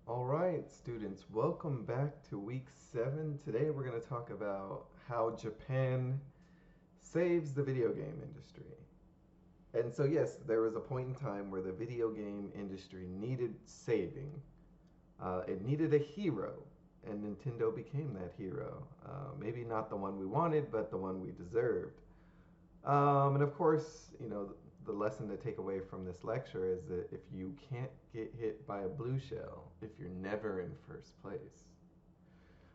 All right, students, welcome back to week 7. Today we're going to talk about how Japan saves the video game industry. And so, yes, there was a point in time where the video game industry needed saving. It needed a hero, and Nintendo became that hero. Maybe not the one we wanted, but the one we deserved. And of course, the lesson to take away from this lecture is that if you can't get hit by a blue shell, if you're never in first place,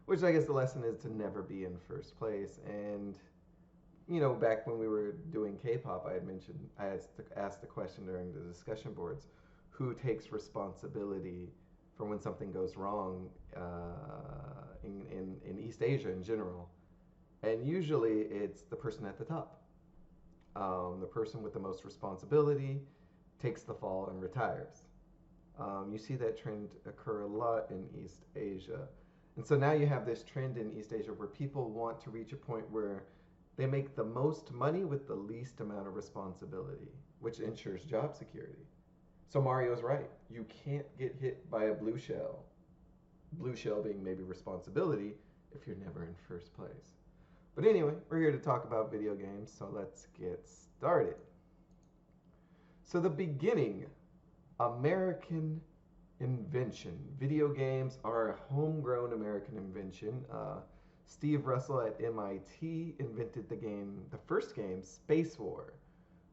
which I guess the lesson is to never be in first place. And, back when we were doing K-pop, I had mentioned, asked the question during the discussion boards, who takes responsibility for when something goes wrong in East Asia in general. And usually it's the person at the top. The person with the most responsibility takes the fall and retires. You see that trend occur a lot in East Asia. And so now you have this trend in East Asia where people want to reach a point where they make the most money with the least amount of responsibility, which ensures job security. So Mario's right. You can't get hit by a blue shell. Blue shell being maybe responsibility if you're never in first place. But anyway, we're here to talk about video games, so let's get started. So the beginning, American invention. Video games are a homegrown American invention. Steve Russell at MIT invented the first game, Space War,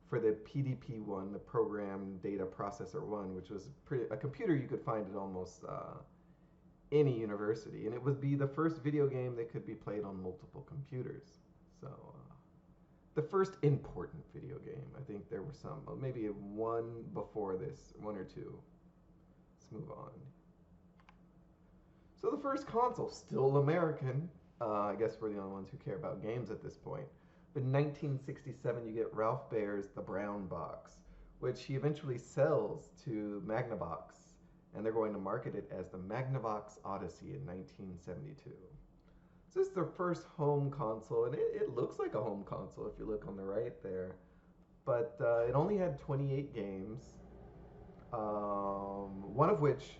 for the PDP-1, the Program Data Processor 1, which was a computer you could find at almost any university, and it would be the first video game that could be played on multiple computers. So, the first important video game. I think there were some, maybe one before this, one or two. Let's move on. So the first console, still American. I guess we're the only ones who care about games at this point. But in 1967, you get Ralph Baer's The Brown Box, which he eventually sells to Magnavox, and they're going to market it as the Magnavox Odyssey in 1972. So this is their first home console, and it looks like a home console if you look on the right there. But it only had 28 games, one of which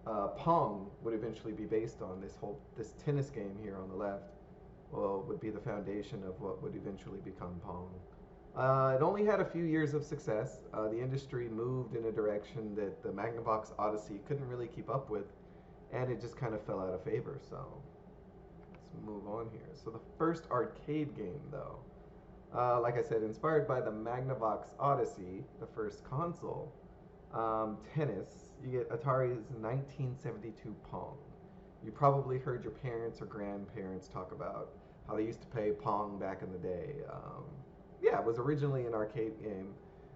Pong would eventually be based on. This tennis game here on the left, well, would be the foundation of what would eventually become Pong. It only had a few years of success. The industry moved in a direction that the Magnavox Odyssey couldn't really keep up with, and it just kind of fell out of favor. So let's move on here. So the first arcade game, though, like I said, inspired by the Magnavox Odyssey, the first console, tennis, you get Atari's 1972 Pong. You probably heard your parents or grandparents talk about how they used to play Pong back in the day. Yeah, it was originally an arcade game.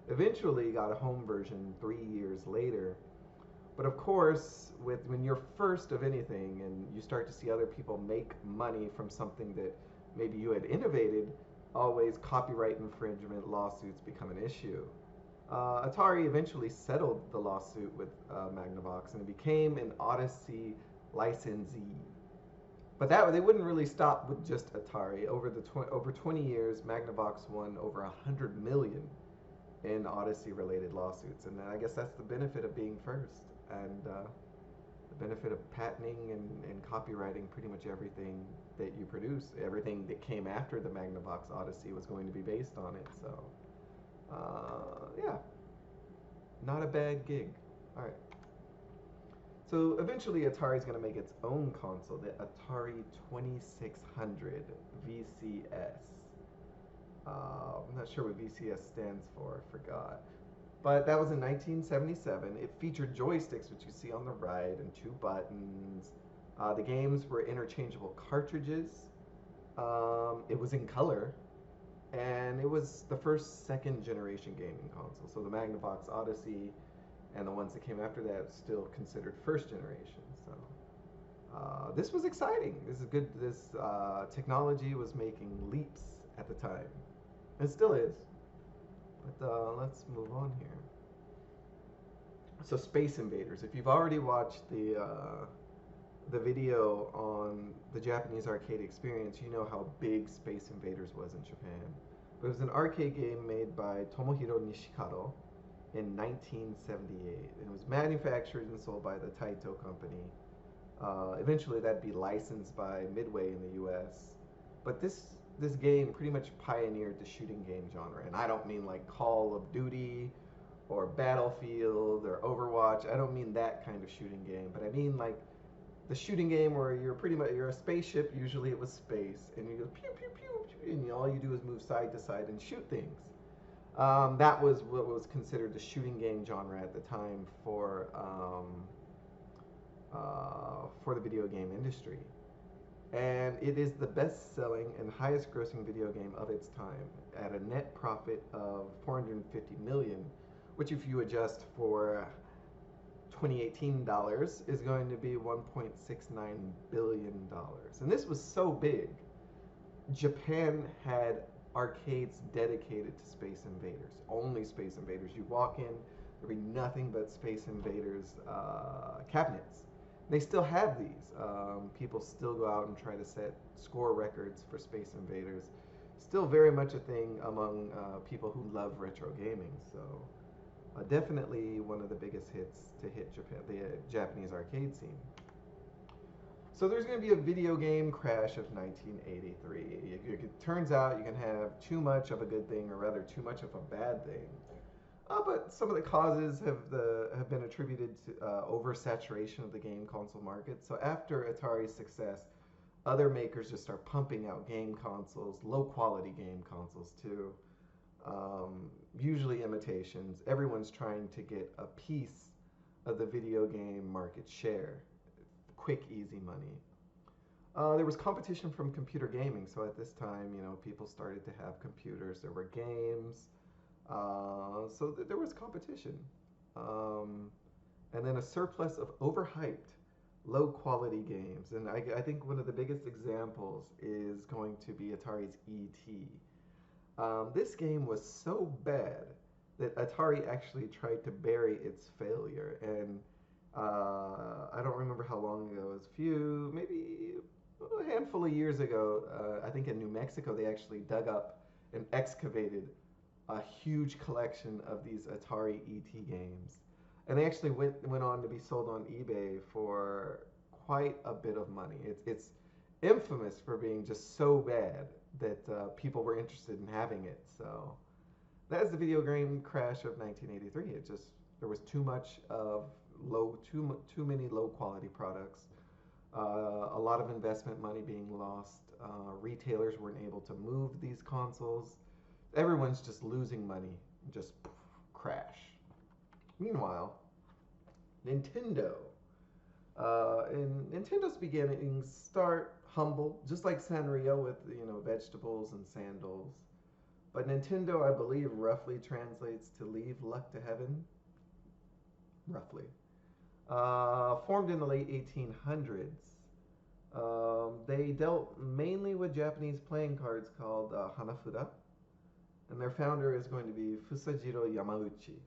Eventually got a home version 3 years later. But of course, when you're first of anything and you start to see other people make money from something that maybe you had innovated, always copyright infringement lawsuits become an issue. Atari eventually settled the lawsuit with Magnavox and it became an Odyssey licensee. But they wouldn't really stop with just Atari. Over 20 years, Magnavox won over 100 million in Odyssey-related lawsuits, and I guess that's the benefit of being first, and the benefit of patenting and copyrighting pretty much everything that you produce. Everything that came after the Magnavox Odyssey was going to be based on it. So, yeah, not a bad gig. All right. So eventually Atari's going to make its own console, the Atari 2600 VCS. I'm not sure what VCS stands for, I forgot. But that was in 1977. It featured joysticks, which you see on the right, and two buttons. The games were interchangeable cartridges. It was in color, and it was the first second generation gaming console. So the Magnavox Odyssey and the ones that came after that still considered first generation. So this was exciting. This is good. This technology was making leaps at the time. It still is. But let's move on here. So Space Invaders. If you've already watched the video on the Japanese arcade experience, you know how big Space Invaders was in Japan. It was an arcade game made by Tomohiro Nishikado, in 1978. It was manufactured and sold by the Taito Company. Eventually, that'd be licensed by Midway in the U.S. But this game pretty much pioneered the shooting game genre, and I don't mean like Call of Duty or Battlefield or Overwatch. I don't mean that kind of shooting game, but I mean like the shooting game where you're a spaceship. Usually it was space, and you go pew pew pew, pew and all you do is move side to side and shoot things. That was what was considered the shooting game genre at the time for the video game industry. And it is the best selling and highest grossing video game of its time at a net profit of 450 million, which if you adjust for 2018 dollars is going to be 1.69 billion dollars. And this was so big. Japan had arcades dedicated to Space Invaders, only Space Invaders. You walk in, there'd be nothing but Space Invaders cabinets. They still have these. People still go out and try to set score records for Space Invaders. Still very much a thing among people who love retro gaming. So definitely one of the biggest hits to hit Japan, the Japanese arcade scene. So there's going to be a video game crash of 1983. It turns out you can have too much of a good thing, or rather too much of a bad thing. But some of the causes have been attributed to oversaturation of the game console market. So after Atari's success, other makers just start pumping out game consoles, low quality game consoles too. Usually imitations. Everyone's trying to get a piece of the video game market share. Quick, easy money. There was competition from computer gaming. So at this time, people started to have computers. There were games. There was competition. And then a surplus of overhyped, low quality games. And I think one of the biggest examples is going to be Atari's E.T. This game was so bad that Atari actually tried to bury its failure. And I don't remember how long ago, it was maybe a handful of years ago, I think in New Mexico, they actually dug up and excavated a huge collection of these Atari ET games. And they actually went on to be sold on eBay for quite a bit of money. It's infamous for being just so bad that people were interested in having it. So that's the video game crash of 1983. There was too much of too many low quality products. A lot of investment money being lost. Retailers weren't able to move these consoles. Everyone's just losing money, just crash. Meanwhile, Nintendo. In Nintendo's beginnings start humble, just like Sanrio with vegetables and sandals. But Nintendo, I believe, roughly translates to leave luck to heaven. Roughly. Formed in the late 1800s. They dealt mainly with Japanese playing cards called Hanafuda. And their founder is going to be Fusajiro Yamauchi.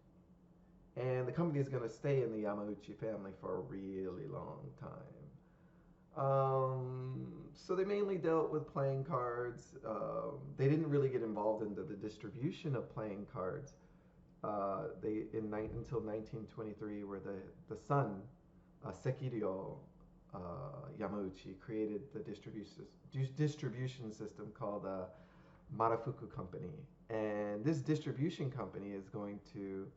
And the company is going to stay in the Yamauchi family for a really long time. So they mainly dealt with playing cards. They didn't really get involved into the distribution of playing cards. Until 1923, where the son, Sekiryo Yamauchi, created the distribution system called Marafuku Company. And this distribution company is going to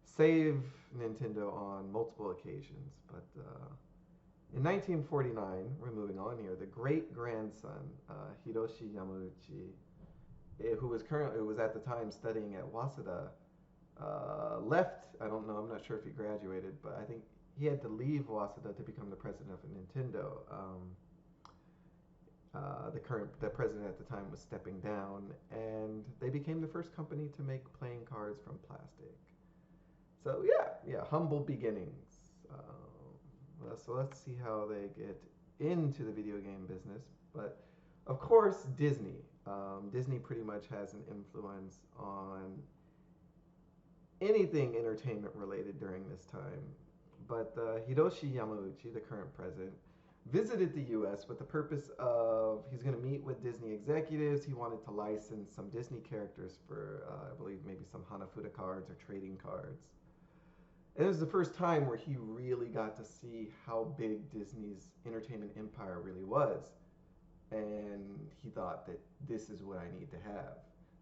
save Nintendo on multiple occasions. But in 1949, we're moving on here, the great-grandson, Hiroshi Yamauchi, who was at the time studying at Waseda, left. I don't know, I'm not sure if he graduated, but I think he had to leave Waseda to become the president of Nintendo. The president at the time was stepping down, and they became the first company to make playing cards from plastic. So yeah, humble beginnings. So let's see how they get into the video game business. But of course, Disney. Disney pretty much has an influence on anything entertainment related during this time. But Hiroshi Yamauchi, the current president, visited the US with the purpose of he's going to meet with Disney executives. He wanted to license some Disney characters for, I believe, maybe some Hanafuda cards or trading cards. And it was the first time where he really got to see how big Disney's entertainment empire really was. And he thought that this is what I need to have.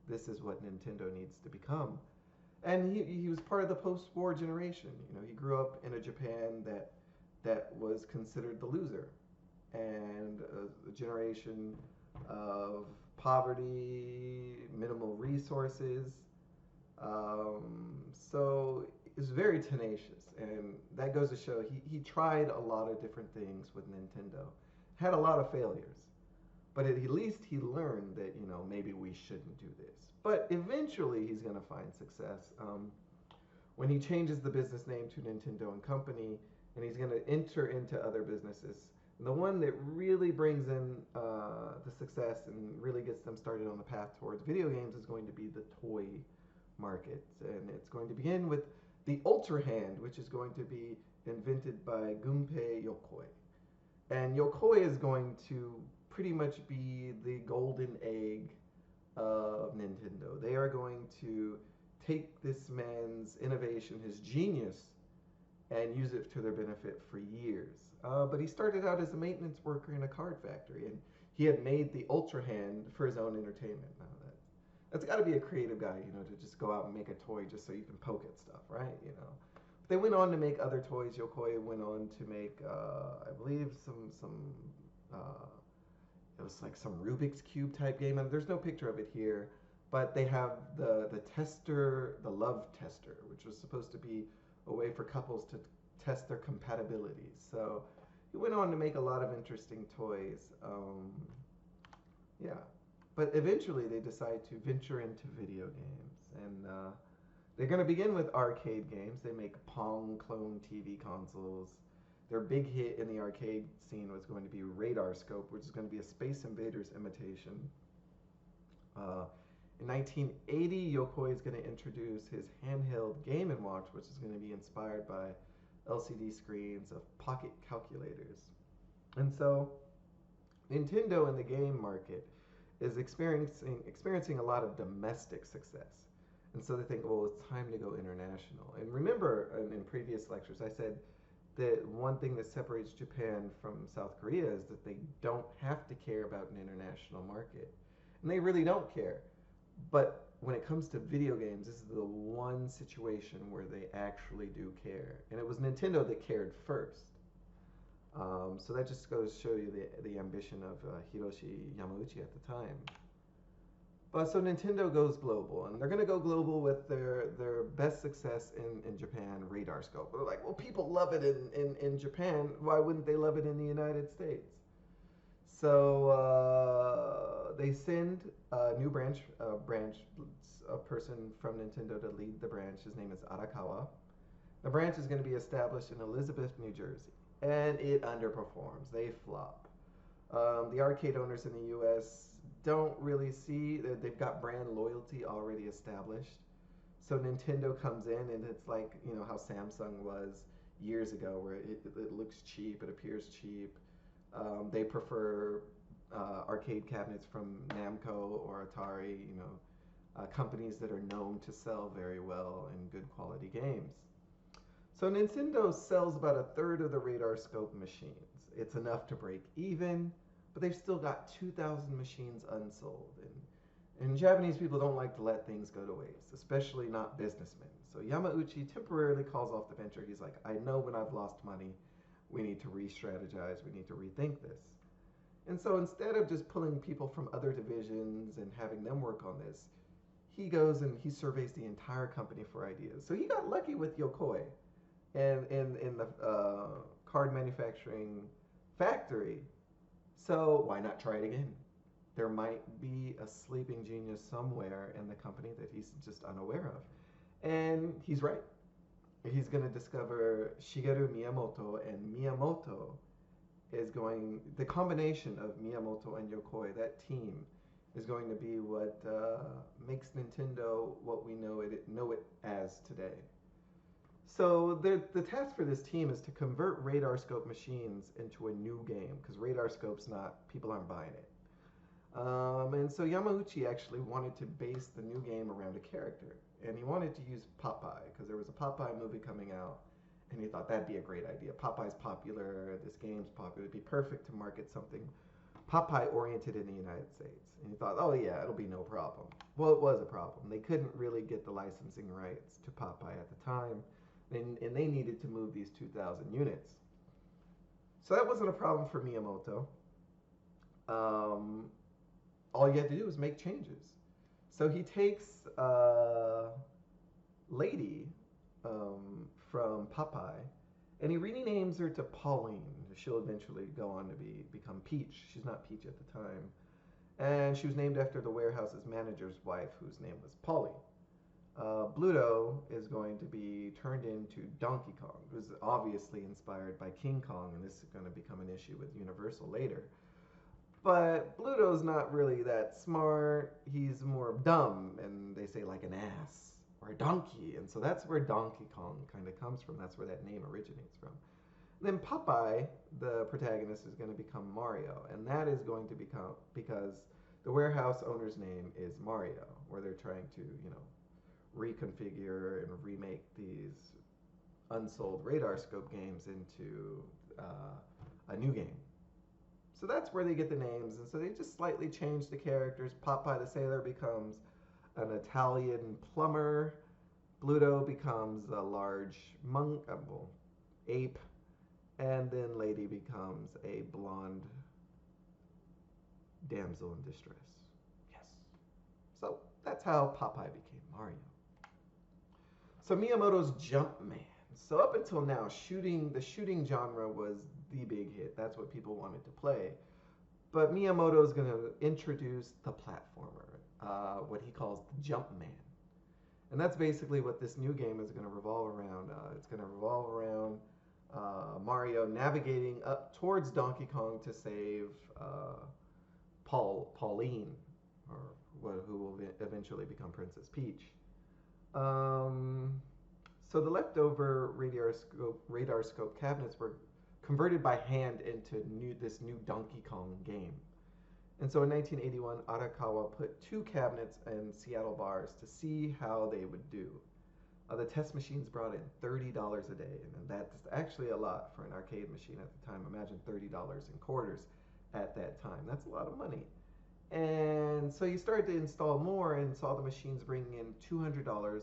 This is what Nintendo needs to become. And he was part of the post-war generation. You know, he grew up in a Japan that was considered the loser, and a generation of poverty, minimal resources. So it's very tenacious, and that goes to show he tried a lot of different things with Nintendo, had a lot of failures, but at least he learned that maybe we shouldn't do this. But eventually he's going to find success when he changes the business name to Nintendo and Company, and he's going to enter into other businesses. And the one that really brings in the success and really gets them started on the path towards video games is going to be the toy market. And it's going to begin with the Ultra Hand, which is going to be invented by Gunpei Yokoi. And Yokoi is going to pretty much be the golden egg of Nintendo. They are going to take this man's innovation, his genius, and use it to their benefit for years. But he started out as a maintenance worker in a card factory, and he had made the Ultra Hand for his own entertainment. Now that's got to be a creative guy, to just go out and make a toy just so you can poke at stuff, right? But they went on to make other toys. Yokoi went on to make, I believe, some it was like some Rubik's Cube type game, and there's no picture of it here, but they have the tester, the love tester, which was supposed to be a way for couples to test their compatibility. So he went on to make a lot of interesting toys. Yeah, but eventually they decide to venture into video games, and they're going to begin with arcade games. They make Pong clone TV consoles. Their big hit in the arcade scene was going to be Radar Scope, which is going to be a Space Invaders imitation. In 1980, Yokoi is going to introduce his handheld Game & Watch, which is going to be inspired by LCD screens of pocket calculators. And so Nintendo in the game market is experiencing a lot of domestic success. And so they think, well, it's time to go international. And remember, in previous lectures, I said that one thing that separates Japan from South Korea is that they don't have to care about an international market. And they really don't care. But when it comes to video games, this is the one situation where they actually do care. And it was Nintendo that cared first. So that just goes to show you the ambition of Hiroshi Yamauchi at the time. But so Nintendo goes global, and they're going to go global with their best success in Japan, Radar Scope. They're like, well, people love it in Japan. Why wouldn't they love it in the United States? So they send a new a person from Nintendo to lead the branch. His name is Arakawa. The branch is going to be established in Elizabeth, New Jersey, and it underperforms. They flop. The arcade owners in the U.S. don't really see that they've got brand loyalty already established. So Nintendo comes in, and it's like how Samsung was years ago, where it looks cheap, it appears cheap. They prefer arcade cabinets from Namco or Atari, companies that are known to sell very well and good quality games. So Nintendo sells about a third of the Radar Scope machines. It's enough to break even, but they've still got 2,000 machines unsold. And Japanese people don't like to let things go to waste, especially not businessmen. So Yamauchi temporarily calls off the venture. He's like, I know when I've lost money, we need to re-strategize, we need to rethink this. And so instead of just pulling people from other divisions and having them work on this, he goes and he surveys the entire company for ideas. So he got lucky with Yokoi and in the card manufacturing factory. So why not try it again? There might be a sleeping genius somewhere in the company that he's just unaware of. And he's right. He's going to discover Shigeru Miyamoto, and Miyamoto is the combination of Miyamoto and Yokoi, that team, is going to be what makes Nintendo what we know it as today. So the task for this team is to convert radar scope machines into a new game because radar scope's not people aren't buying it. And so Yamauchi actually wanted to base the new game around a character, and he wanted to use Popeye because there was a Popeye movie coming out, and he thought that'd be a great idea. Popeye's popular, this game's popular, it'd be perfect to market something Popeye oriented in the United States. And he thought, oh yeah, it'll be no problem. Well, it was a problem. They couldn't really get the licensing rights to Popeye at the time, and they needed to move these 2,000 units. So that wasn't a problem for Miyamoto. Um, all you had to do was make changes. So he takes Lady from Popeye, and he renames her to Pauline. She'll eventually go on to become Peach. She's not Peach at the time, and she was named after the warehouse's manager's wife, whose name was Pauline. Bluto is going to be turned into Donkey Kong, who's obviously inspired by King Kong, and this is going to become an issue with Universal later. But Bluto's not really that smart. He's more dumb, and they say like an ass or a donkey. And so that's where Donkey Kong kind of comes from. That's where that name originates from. Then Popeye, the protagonist, is going to become Mario, and that is going to become because the warehouse owner's name is Mario, where they're trying to, reconfigure and remake these unsold radar scope games into a new game. So that's where they get the names, and so they just slightly change the characters. Popeye the Sailor becomes an Italian plumber. Bluto becomes a large monk, ape, and then Lady becomes a blonde damsel in distress. Yes. So that's how Popeye became Mario. So Miyamoto's Jumpman. So up until now, the shooting genre was the big hit. That's what people wanted to play. But Miyamoto is going to introduce the platformer, what he calls the Jumpman. And that's basically what this new game is going to revolve around. It's going to revolve around Mario navigating up towards Donkey Kong to save Pauline, or who will eventually become Princess Peach. So the leftover radar scope cabinets were converted by hand into this new Donkey Kong game. And so in 1981, Arakawa put 2 cabinets in Seattle bars to see how they would do. The test machines brought in $30 a day, and that's actually a lot for an arcade machine at the time. Imagine $30 in quarters at that time. That's a lot of money. And so you started to install more and saw the machines bringing in $200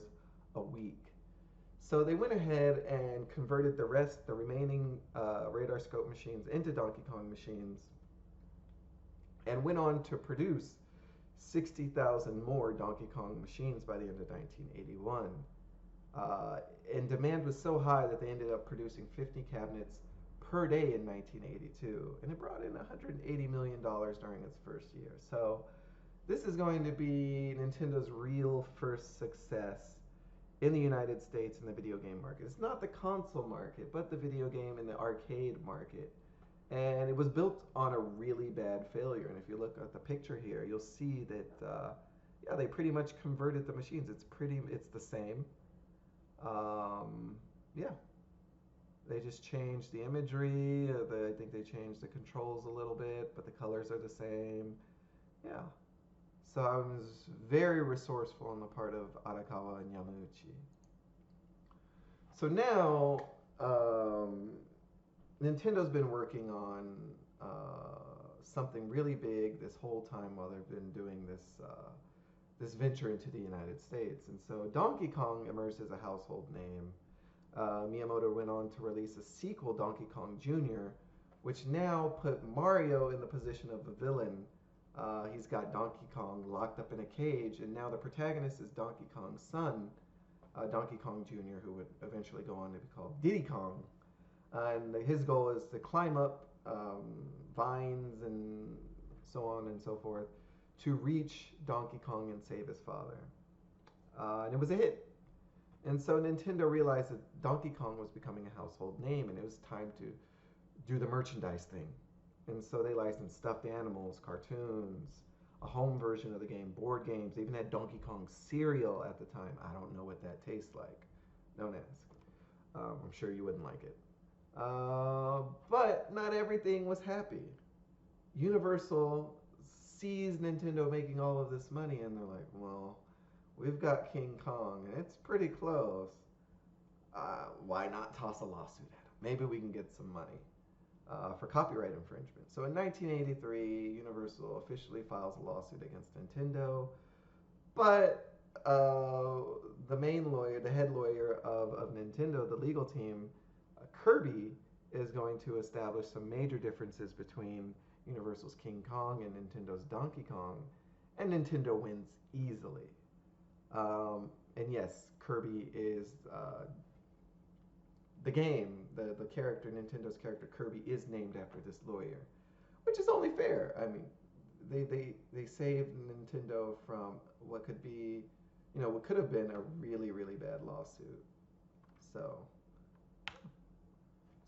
a week. So they went ahead and converted the remaining radar scope machines into Donkey Kong machines and went on to produce 60,000 more Donkey Kong machines by the end of 1981. And demand was so high that they ended up producing 50 cabinets per day in 1982, and it brought in $180 million during its first year. So this is going to be Nintendo's real first success in the United States in the video game market. It's not the console market, but the video game and the arcade market. And it was built on a really bad failure. And if you look at the picture here, you'll see that, they pretty much converted the machines. It's the same. Yeah. They just changed the imagery. I think they changed the controls a little bit, but the colors are the same. Yeah. So I was very resourceful on the part of Arakawa and Yamauchi. So now, Nintendo's been working on something really big this whole time while they've been doing this venture into the United States. And so Donkey Kong emerged as a household name. Miyamoto went on to release a sequel, Donkey Kong Jr., which now put Mario in the position of the villain. He's got Donkey Kong locked up in a cage, and now the protagonist is Donkey Kong's son, Donkey Kong Jr., who would eventually go on to be called Diddy Kong. And his goal is to climb up vines and so on and so forth to reach Donkey Kong and save his father. And it was a hit. And so Nintendo realized that Donkey Kong was becoming a household name, and it was time to do the merchandise thing. And so they licensed stuffed animals, cartoons, a home version of the game, board games. They even had Donkey Kong cereal at the time. I don't know what that tastes like. Don't ask. I'm sure you wouldn't like it. But not everything was happy. Universal sees Nintendo making all of this money, and they're like, well, we've got King Kong, and it's pretty close. Why not toss a lawsuit at him? Maybe we can get some money for copyright infringement. So in 1983, Universal officially files a lawsuit against Nintendo, but the main lawyer, the head lawyer of Nintendo, the legal team, Kirby, is going to establish some major differences between Universal's King Kong and Nintendo's Donkey Kong, and Nintendo wins easily. And yes, Kirby is the game, the character, Nintendo's character Kirby, is named after this lawyer, which is only fair. I mean, they saved Nintendo from what could be, what could have been a really really bad lawsuit. So,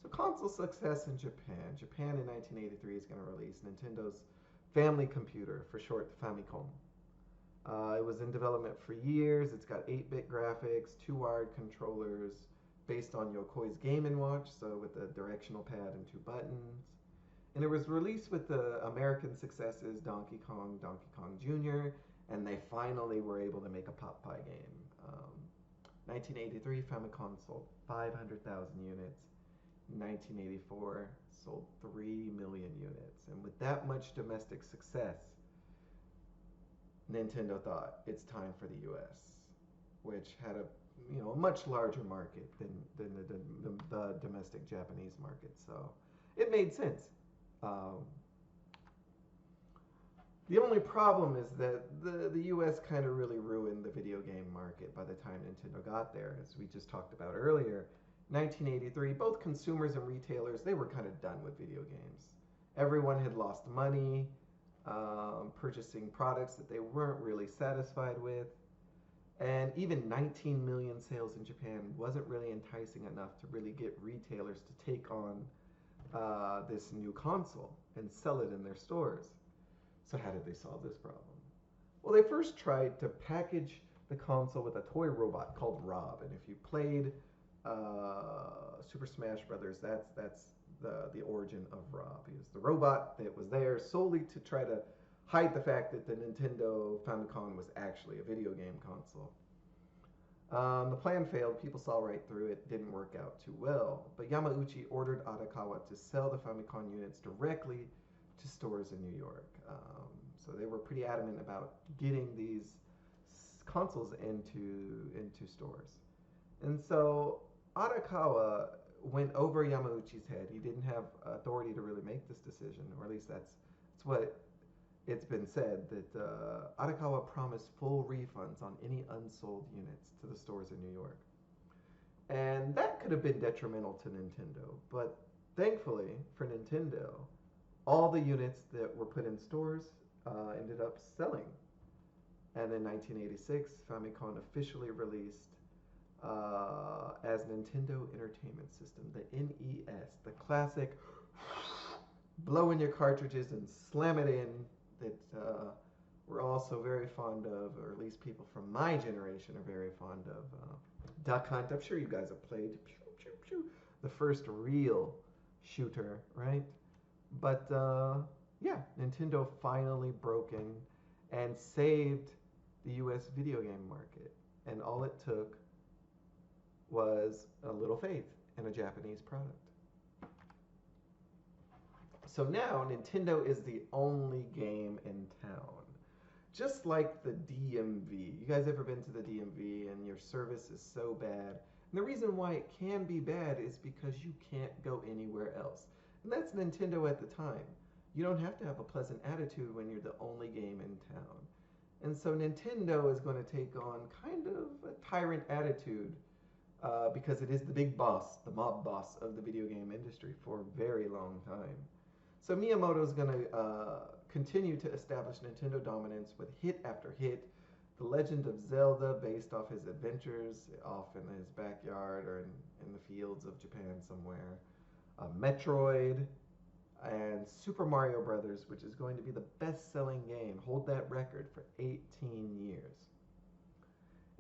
so console success in Japan. Japan in 1983 is going to release Nintendo's family computer, for short, the Famicom. It was in development for years. It's got 8-bit graphics, two wired controllers, based on Yokoi's Game & Watch, so with a directional pad and two buttons. And it was released with the American successes Donkey Kong, Donkey Kong Jr., and they finally were able to make a Popeye game. 1983, Famicom sold 500,000 units. 1984, sold 3 million units. And with that much domestic success, Nintendo thought it's time for the US, which had a much larger market than the domestic Japanese market. So it made sense. Um, the only problem is that the US kind of really ruined the video game market by the time Nintendo got there. As we just talked about earlier, 1983, both consumers and retailers, they were kind of done with video games. Everyone had lost money purchasing products that they weren't really satisfied with. And even 19 million sales in Japan wasn't really enticing enough to really get retailers to take on this new console and sell it in their stores. So how did they solve this problem? Well, they first tried to package the console with a toy robot called Rob. And if you played Super Smash Brothers, that's the origin of Rob. He was the robot that was there solely to try to hide the fact that the Nintendo Famicom was actually a video game console. The plan failed. People saw right through it. Didn't work out too well. But Yamauchi ordered Arakawa to sell the Famicom units directly to stores in New York. So they were pretty adamant about getting these consoles into stores. And so Arakawa went over Yamauchi's head. He didn't have authority to really make this decision, or at least that's what it's been said, that Arakawa promised full refunds on any unsold units to the stores in New York. And that could have been detrimental to Nintendo, but thankfully for Nintendo, all the units that were put in stores ended up selling. And in 1986, Famicom officially released as Nintendo Entertainment System, the NES, the classic blow in your cartridges and slam it in, that we're also very fond of, or at least people from my generation are very fond of. Duck Hunt, I'm sure you guys have played. Pew, pew, pew, the first real shooter, right? But yeah, Nintendo finally broke in and saved the US video game market. And all it took was a little faith in a Japanese product. So now Nintendo is the only game in town. Just like the DMV. You guys ever been to the DMV and your service is so bad? And the reason why it can be bad is because you can't go anywhere else. And that's Nintendo at the time. You don't have to have a pleasant attitude when you're the only game in town. And so Nintendo is going to take on kind of a tyrant attitude because it is the big boss, the mob boss of the video game industry for a very long time. So Miyamoto is going to continue to establish Nintendo dominance with hit after hit. The Legend of Zelda, based off his adventures off in his backyard or in the fields of Japan somewhere. Metroid, and Super Mario Brothers, which is going to be the best-selling game, hold that record for 18 years.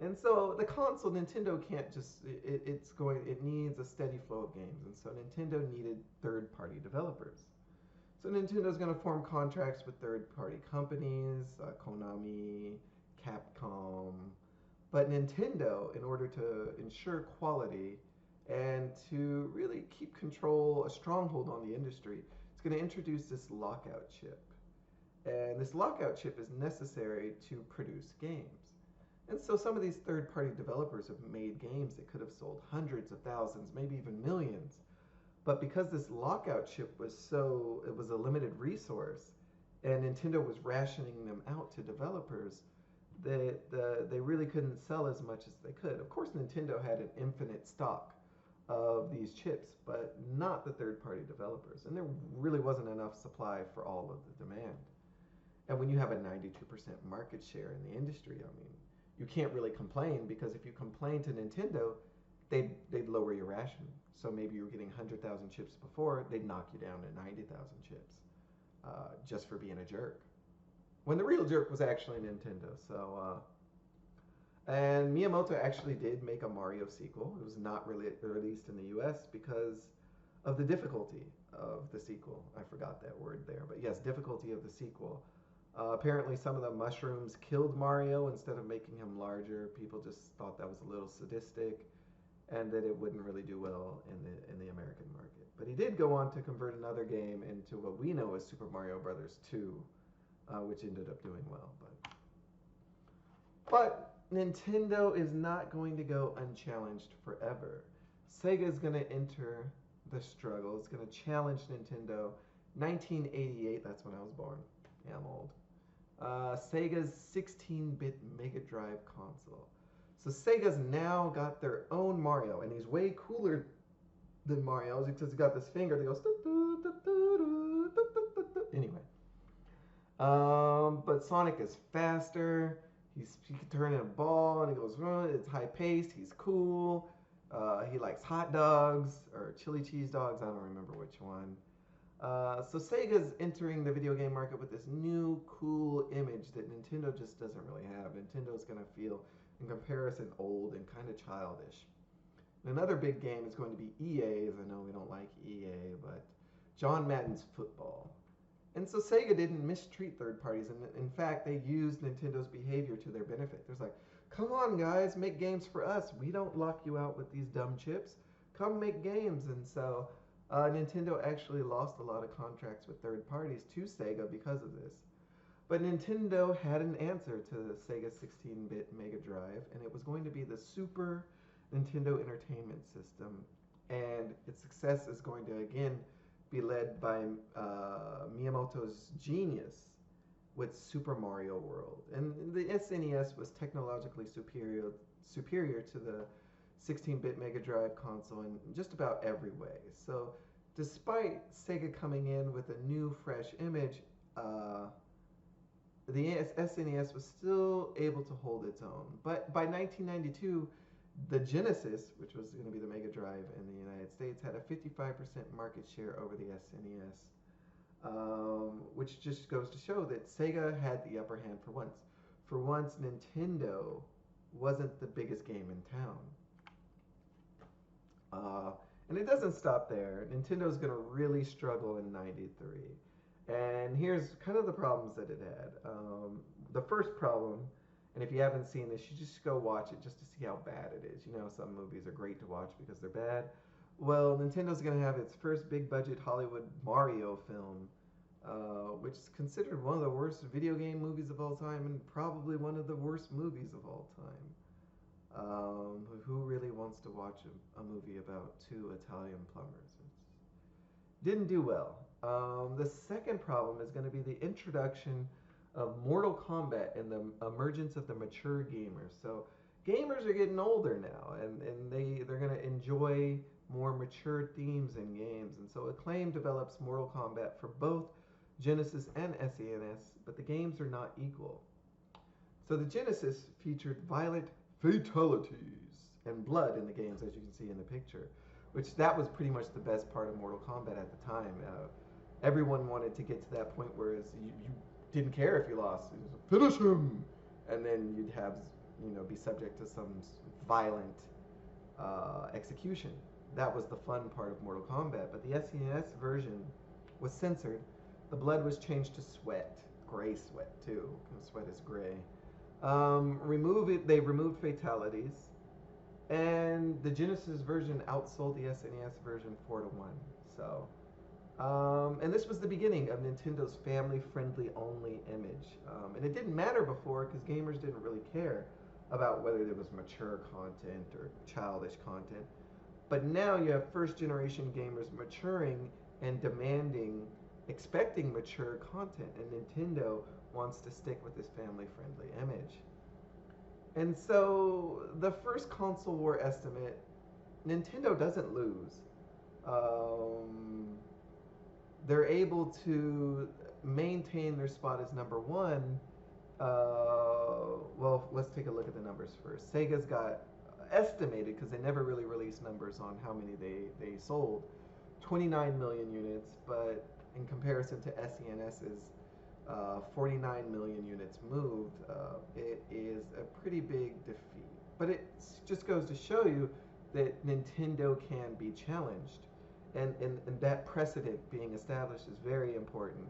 And so the console, Nintendo can't just, it needs a steady flow of games. And so Nintendo needed third party developers. So Nintendo's going to form contracts with third party companies, Konami, Capcom. But Nintendo, in order to ensure quality and to really keep control, a stronghold on the industry, it's going to introduce this lockout chip. And this lockout chip is necessary to produce games. And so some of these third party developers have made games that could have sold hundreds of thousands, maybe even millions. But because this lockout chip was it was a limited resource, and Nintendo was rationing them out to developers, they really couldn't sell as much as they could. Of course, Nintendo had an infinite stock of these chips, but not the third party developers. And there really wasn't enough supply for all of the demand. And when you have a 92% market share in the industry, I mean, you can't really complain, because if you complain to Nintendo, they'd lower your ration. So maybe you were getting 100,000 chips before, they'd knock you down to 90,000 chips, just for being a jerk. When the real jerk was actually Nintendo. And Miyamoto actually did make a Mario sequel. It was not really released in the US because of the difficulty of the sequel. I forgot that word there, but yes, difficulty of the sequel. Apparently, some of the mushrooms killed Mario instead of making him larger. People just thought that was a little sadistic, and that it wouldn't really do well in the American market. But he did go on to convert another game into what we know as Super Mario Brothers 2, which ended up doing well. But Nintendo is not going to go unchallenged forever. Sega is going to enter the struggle. It's going to challenge Nintendo. 1988, that's when I was born. Yeah, I'm old. Sega's 16-bit Mega Drive console. So Sega's now got their own Mario, and he's way cooler than Mario because he's got this finger that goes. Anyway, but Sonic is faster. He can turn in a ball, and he goes. It's high paced. He's cool. He likes hot dogs or chili cheese dogs. I don't remember which one. So Sega's entering the video game market with this new cool image that Nintendo just doesn't really have. Nintendo's going to feel, in comparison, old and kind of childish. And another big game is going to be EA, as I know we don't like EA, but John Madden's football. And so Sega didn't mistreat third parties, and in fact, they used Nintendo's behavior to their benefit. There's like, come on guys, make games for us. We don't lock you out with these dumb chips. Come make games. And so Nintendo actually lost a lot of contracts with third parties to Sega because of this. But Nintendo had an answer to the Sega 16-bit Mega Drive, and it was going to be the Super Nintendo Entertainment System. And its success is going to, again, be led by Miyamoto's genius with Super Mario World. And the SNES was technologically superior to the 16-bit Mega Drive console in just about every way. So despite Sega coming in with a new, fresh image, the SNES was still able to hold its own. But by 1992, the Genesis, which was going to be the Mega Drive in the United States, had a 55% market share over the SNES, which just goes to show that Sega had the upper hand for once. For once, Nintendo wasn't the biggest game in town. And it doesn't stop there. Nintendo's going to really struggle in '93. And here's kind of the problems that it had. The first problem, and if you haven't seen this, you just go watch it just to see how bad it is. You know, some movies are great to watch because they're bad. Well, Nintendo's going to have its first big budget Hollywood Mario film, which is considered one of the worst video game movies of all time and probably one of the worst movies of all time. Who really wants to watch a movie about two Italian plumbers? It didn't do well. The second problem is going to be the introduction of Mortal Kombat and the emergence of the mature gamers. So gamers are getting older now, and they're going to enjoy more mature themes in games. And so Acclaim develops Mortal Kombat for both Genesis and SNES, but the games are not equal. So the Genesis featured violent fatalities and blood in the games, as you can see in the picture, which that was pretty much the best part of Mortal Kombat at the time. Everyone wanted to get to that point where you didn't care if you lost. It was, finish him! And then you'd have be subject to some violent execution. That was the fun part of Mortal Kombat. But the SNES version was censored. The blood was changed to sweat, gray sweat too, because sweat is gray. They removed fatalities, and the Genesis version outsold the SNES version 4-1. So, and this was the beginning of Nintendo's family-friendly only image. And it didn't matter before because gamers didn't really care about whether there was mature content or childish content. But now you have first generation gamers maturing and demanding, expecting mature content, and Nintendo wants to stick with this family friendly image. And so the first console war estimate, Nintendo doesn't lose. They're able to maintain their spot as number one. Well, let's take a look at the numbers first. Sega's got estimated, because they never really released numbers on how many they sold, 29 million units, but in comparison to SNES's 49 million units moved, it is a pretty big defeat. But it just goes to show you that Nintendo can be challenged. And that precedent being established is very important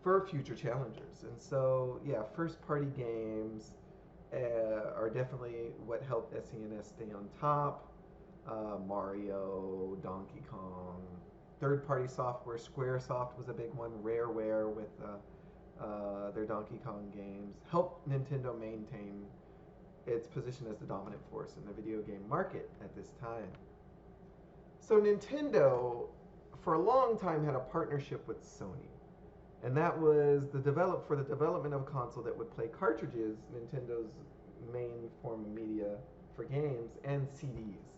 for future challengers. And so, yeah, first party games are definitely what helped SNES stay on top. Mario, Donkey Kong, third-party software. Squaresoft was a big one. Rareware with their Donkey Kong games helped Nintendo maintain its position as the dominant force in the video game market at this time. So Nintendo, for a long time, had a partnership with Sony. And that was for the development of a console that would play cartridges, Nintendo's main form of media for games, and CDs.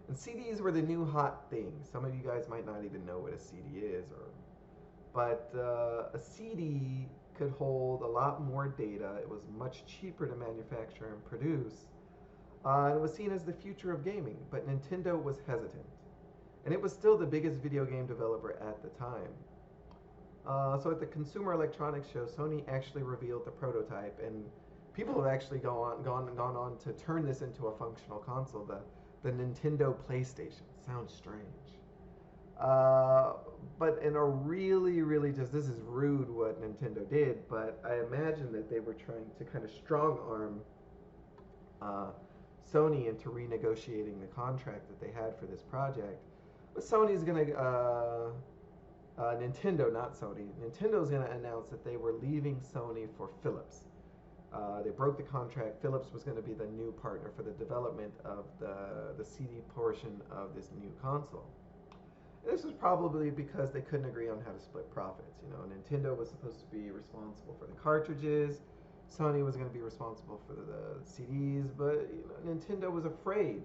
And CDs were the new hot thing. Some of you guys might not even know what a CD is, but a CD could hold a lot more data. It was much cheaper to manufacture and produce. And it was seen as the future of gaming, but Nintendo was hesitant. And it was still the biggest video game developer at the time. So at the Consumer Electronics Show, Sony actually revealed the prototype, and people have actually gone on to turn this into a functional console, the Nintendo PlayStation. Sounds strange. But in a really just, this is rude what Nintendo did, but I imagine that they were trying to kind of strong arm Sony into renegotiating the contract that they had for this project. But Sony's going to, Nintendo, not Sony, Nintendo's going to announce that they were leaving Sony for Philips. They broke the contract. Philips was going to be the new partner for the development of the CD portion of this new console. And this was probably because they couldn't agree on how to split profits. Nintendo was supposed to be responsible for the cartridges. Sony was going to be responsible for the CDs, but Nintendo was afraid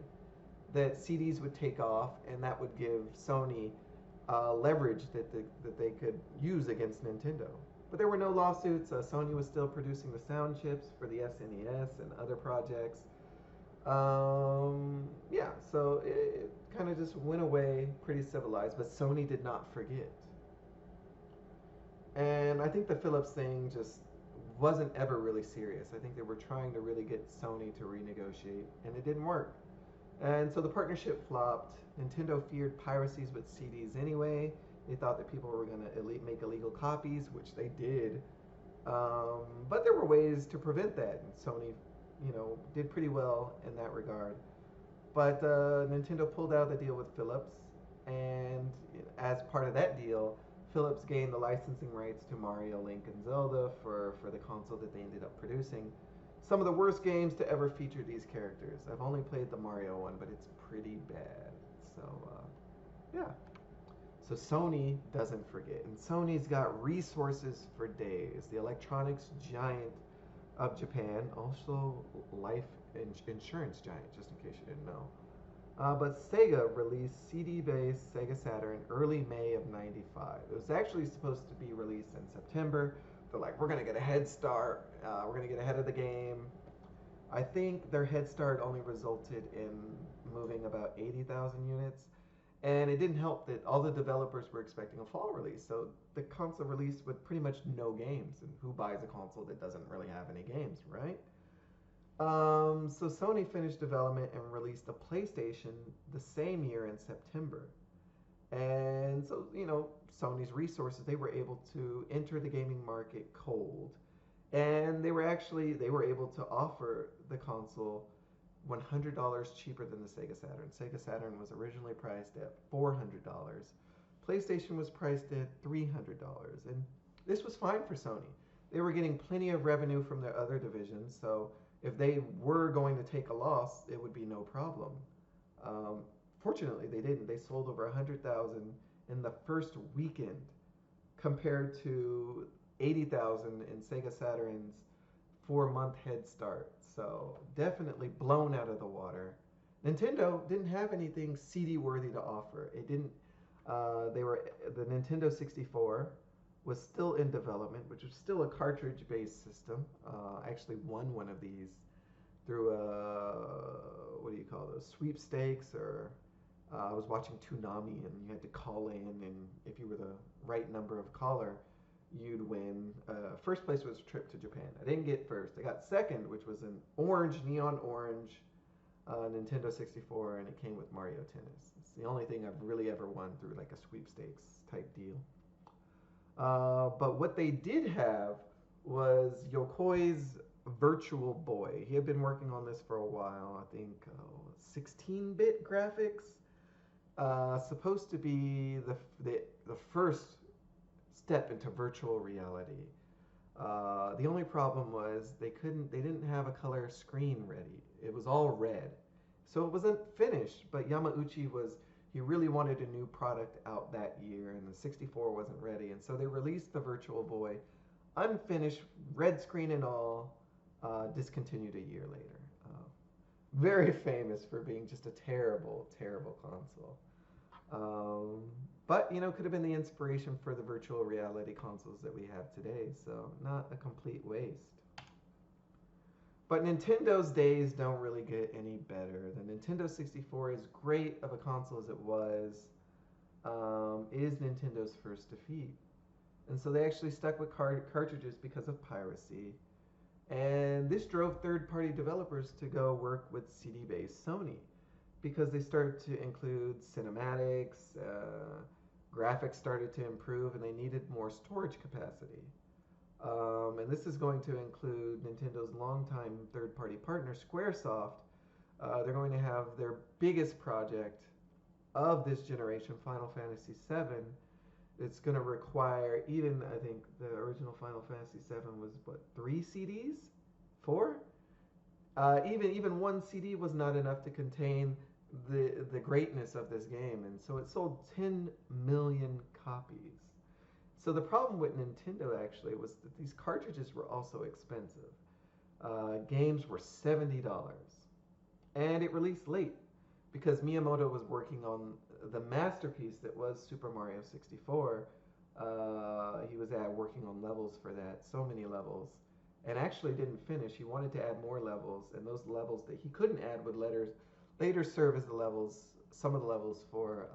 that CDs would take off, and that would give Sony leverage that they could use against Nintendo. But there were no lawsuits. Sony was still producing the sound chips for the SNES and other projects. Yeah, so it kind of just went away pretty civilized, but Sony did not forget. And I think the Philips thing just wasn't ever really serious. I think they were trying to really get Sony to renegotiate, and it didn't work. And so the partnership flopped. Nintendo feared piracies with CDs anyway. They thought that people were going to make illegal copies, which they did. But there were ways to prevent that. And Sony, did pretty well in that regard. But Nintendo pulled out the deal with Philips. And as part of that deal, Philips gained the licensing rights to Mario, Link, and Zelda for the console that they ended up producing. Some of the worst games to ever feature these characters. I've only played the Mario one, but it's pretty bad. So, yeah. So Sony doesn't forget. And Sony's got resources for days. The electronics giant of Japan, also life insurance giant, just in case you didn't know. But Sega released CD-based Sega Saturn early May of '95. It was actually supposed to be released in September. They're like, we're going to get a head start. We're going to get ahead of the game. I think their head start only resulted in moving about 80,000 units. And it didn't help that all the developers were expecting a fall release. So the console released with pretty much no games. And who buys a console that doesn't really have any games, right? So Sony finished development and released a PlayStation the same year in September. And so, Sony's resources, they were able to enter the gaming market cold. And they were able to offer the console $100 cheaper than the Sega Saturn. Sega Saturn was originally priced at $400. PlayStation was priced at $300. And this was fine for Sony. They were getting plenty of revenue from their other divisions, so if they were going to take a loss, it would be no problem. Um, Fortunately, they didn't. They sold over 100,000 in the first weekend compared to 80,000 in Sega Saturn's 4 month head start. So definitely blown out of the water. Nintendo didn't have anything CD worthy to offer. It didn't. They were the Nintendo 64 was still in development, which was still a cartridge-based system. I actually won one of these through a what do you call those sweepstakes or I was watching Toonami and you had to call in and if you were the right number of caller, you'd win. First place was a trip to Japan. I didn't get first. I got second, which was an orange, neon orange Nintendo 64, and it came with Mario Tennis. It's the only thing I've really ever won through like a sweepstakes type deal. But what they did have was Yokoi's Virtual Boy. He had been working on this for a while. I think 16-bit graphics. Supposed to be the first step into virtual reality. The only problem was they didn't have a color screen ready. It was all red, so it wasn't finished. But Yamauchi he really wanted a new product out that year, and the 64 wasn't ready, and so they released the Virtual Boy, unfinished, red screen and all, discontinued a year later. Very famous for being just a terrible, terrible console. But could have been the inspiration for the virtual reality consoles that we have today, so not a complete waste. But Nintendo's days don't really get any better. The Nintendo 64, as great of a console as it was, is Nintendo's first defeat. And so they actually stuck with cartridges because of piracy. And this drove third-party developers to go work with CD-based Sony because they started to include cinematics, graphics started to improve, and they needed more storage capacity. And this is going to include Nintendo's longtime third-party partner, Squaresoft. They're going to have their biggest project of this generation, Final Fantasy VII. It's going to require, even I think the original Final Fantasy VII was what, 3 CDs, 4? Even one CD was not enough to contain the greatness of this game, and so it sold 10 million copies. So the problem with Nintendo actually was that these cartridges were also expensive. Games were $70, and it released late because Miyamoto was working on the masterpiece that was Super Mario 64. He was working on levels for that, so many levels, and actually didn't finish. He wanted to add more levels, and those levels that he couldn't add would later serve as some of the levels for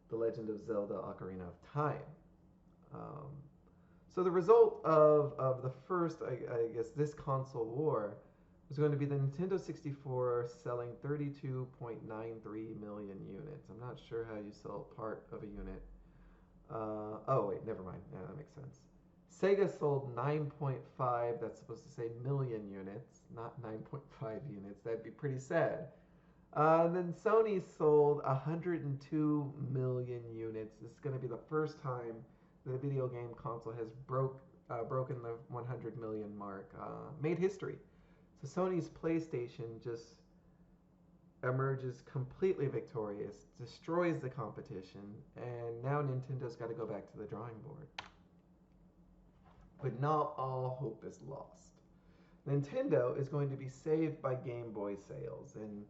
The Legend of Zelda: Ocarina of Time. Um, so the result of the first, I guess, this console war was going to be the Nintendo 64 selling 32.93 million units. I'm not sure how you sell part of a unit. Oh, wait, never mind. Yeah, that makes sense. Sega sold 9.5, that's supposed to say million units, not 9.5 units. That'd be pretty sad. Then Sony sold 102 million units. This is going to be the first time that a video game console has broken the 100 million mark. Made history. So Sony's PlayStation just emerges completely victorious, destroys the competition, and now Nintendo's got to go back to the drawing board. But not all hope is lost. Nintendo is going to be saved by Game Boy sales, and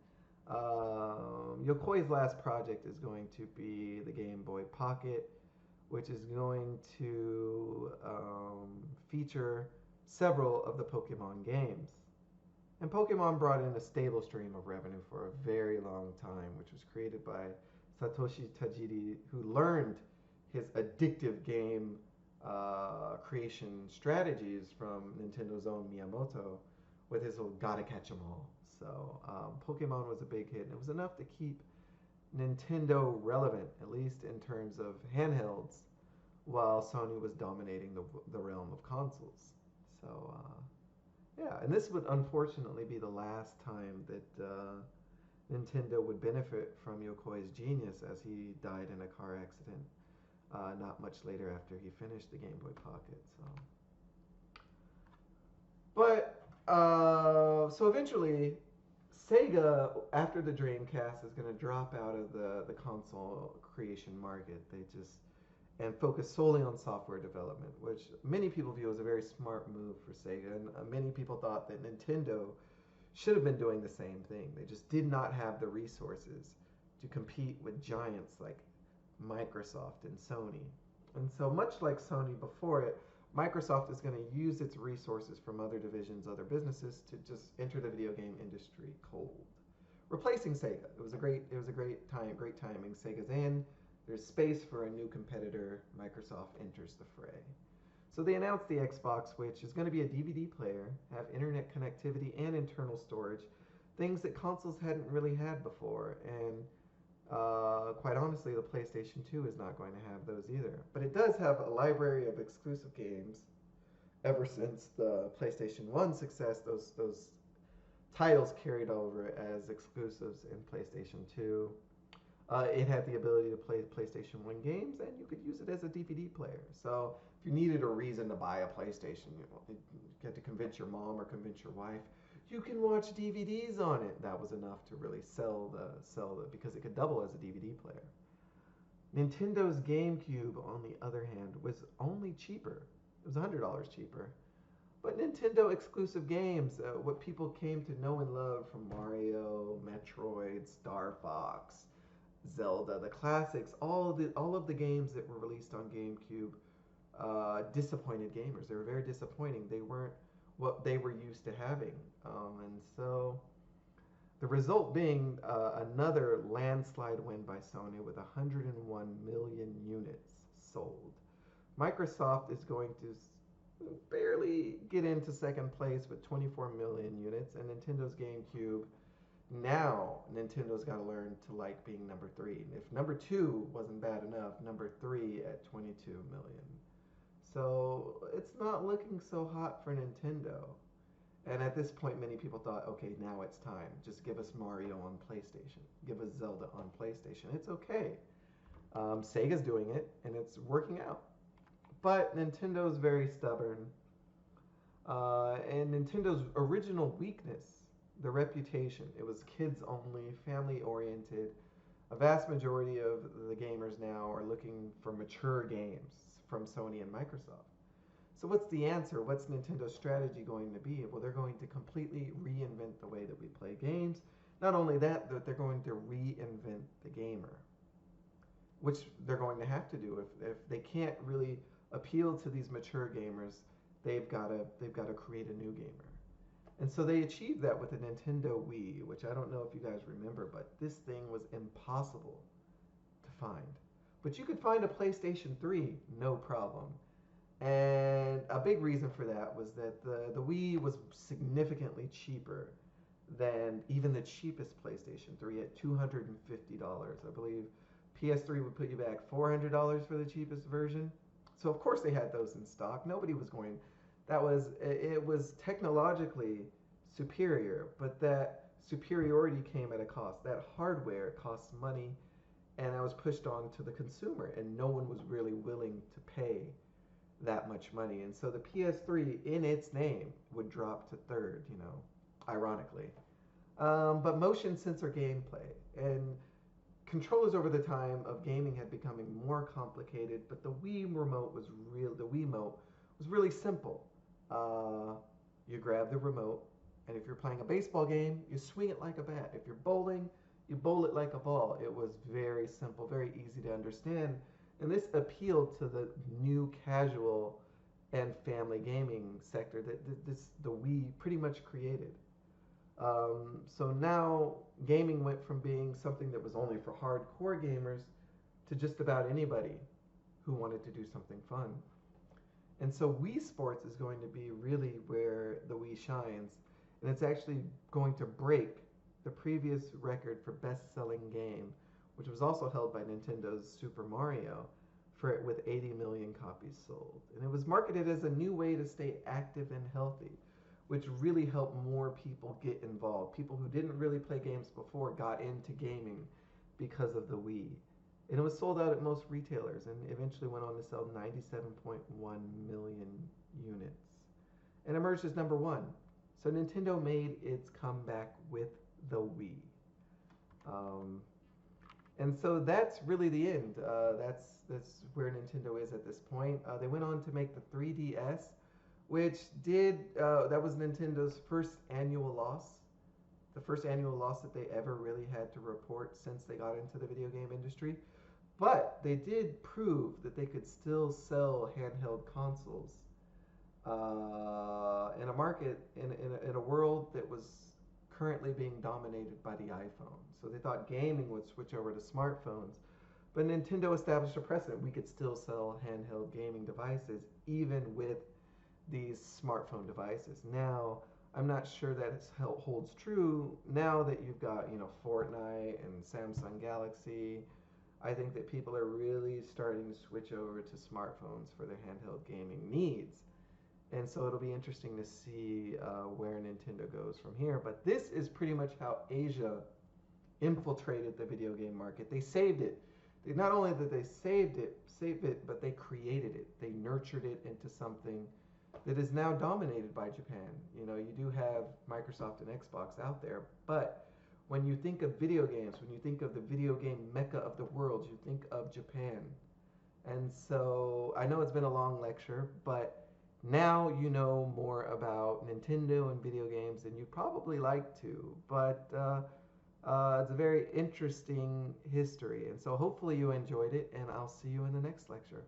Yokoi's last project is going to be the Game Boy Pocket, which is going to feature several of the Pokemon games. And Pokemon brought in a stable stream of revenue for a very long time, which was created by Satoshi Tajiri, who learned his addictive game creation strategies from Nintendo's own Miyamoto, with his little gotta catch 'em all. So Pokemon was a big hit, and it was enough to keep Nintendo relevant, at least in terms of handhelds, while Sony was dominating the realm of consoles. So yeah, and this would unfortunately be the last time that Nintendo would benefit from Yokoi's genius, as he died in a car accident not much later after he finished the Game Boy Pocket. So eventually, Sega, after the Dreamcast, is going to drop out of the console creation market. They just and focus solely on software development, which many people view as a very smart move for Sega, and many people thought that Nintendo should have been doing the same thing. They just did not have the resources to compete with giants like Microsoft and Sony. And so, much like Sony before it, Microsoft is going to use its resources from other divisions, other businesses, to just enter the video game industry cold, replacing Sega. It was a great time, great timing. Sega's in. There's space for a new competitor. Microsoft enters the fray. So they announced the Xbox, which is going to be a DVD player, have internet connectivity and internal storage, things that consoles hadn't really had before. And quite honestly, the PlayStation 2 is not going to have those either. But it does have a library of exclusive games. Ever since the PlayStation 1 success, those titles carried over as exclusives in PlayStation 2. It had the ability to play PlayStation 1 games, and you could use it as a DVD player. So if you needed a reason to buy a PlayStation, you had to convince your mom or convince your wife, you can watch DVDs on it. That was enough to really sell the because it could double as a DVD player. Nintendo's GameCube, on the other hand, was only cheaper. It was $100 cheaper. But Nintendo exclusive games, what people came to know and love, from Mario, Metroid, Star Fox, Zelda, the classics, all of the games that were released on GameCube disappointed gamers. They were very disappointing. They weren't what they were used to having, and so the result being another landslide win by Sony with 101 million units sold. Microsoft is going to barely get into second place with 24 million units, and Nintendo's GameCube. Now Nintendo's got to learn to like being number three. If number two wasn't bad enough, number three at 22 million. So it's not looking so hot for Nintendo. And at this point, many people thought, okay, now it's time. Just give us Mario on PlayStation. Give us Zelda on PlayStation. It's okay. Sega's doing it, and it's working out. But Nintendo's very stubborn. And Nintendo's original weakness, the reputation, it was kids only, family oriented. A vast majority of the gamers now are looking for mature games from Sony and Microsoft. So what's the answer? What's Nintendo's strategy going to be? Well, they're going to completely reinvent the way that we play games. Not only that, but they're going to reinvent the gamer, which they're going to have to do. If they can't really appeal to these mature gamers, they've got to create a new gamer. And so they achieved that with the Nintendo Wii, which I don't know if you guys remember, but this thing was impossible to find. But you could find a PlayStation 3, no problem. And a big reason for that was that the Wii was significantly cheaper than even the cheapest PlayStation 3 at $250. I believe PS3 would put you back $400 for the cheapest version. So of course they had those in stock. Nobody was going. It was technologically superior, but that superiority came at a cost. That hardware costs money, and that was pushed on to the consumer, and no one was really willing to pay that much money. And so the PS3 in its name would drop to third, ironically. But motion sensor gameplay and controllers over the time of gaming had becoming more complicated, but the Wiimote was really simple. You grab the remote, and if you're playing a baseball game, you swing it like a bat. If you're bowling, you bowl it like a ball. It was very simple, very easy to understand. And this appealed to the new casual and family gaming sector that the Wii pretty much created. So now gaming went from being something that was only for hardcore gamers to just about anybody who wanted to do something fun. And so Wii Sports is going to be really where the Wii shines. and it's actually going to break the previous record for best-selling game, which was also held by Nintendo's Super Mario, for it with 80 million copies sold. And it was marketed as a new way to stay active and healthy, which really helped more people get involved. People who didn't really play games before got into gaming because of the Wii. And it was sold out at most retailers and eventually went on to sell 97.1 million units and emerged as number one. So Nintendo made its comeback with the Wii. Um, and so that's really the end. That's where Nintendo is at this point. They went on to make the 3DS, which that was Nintendo's first annual loss, the first annual loss that they ever really had to report since they got into the video game industry. But they did prove that they could still sell handheld consoles in a market in a world that was currently being dominated by the iPhone. So they thought gaming would switch over to smartphones, but Nintendo established a precedent. We could still sell handheld gaming devices even with these smartphone devices. Now, I'm not sure that it holds true now that you've got, Fortnite and Samsung Galaxy. I think that people are really starting to switch over to smartphones for their handheld gaming needs. And so it'll be interesting to see where Nintendo goes from here. But this is pretty much how Asia infiltrated the video game market. They saved it. Not only did they save it, but they created it. They nurtured it into something that is now dominated by Japan. You do have Microsoft and Xbox out there, but when you think of video games, when you think of the video game mecca of the world, you think of Japan. And so I know it's been a long lecture, but now you know more about Nintendo and video games than you probably like to, but it's a very interesting history. And so hopefully you enjoyed it, and I'll see you in the next lecture.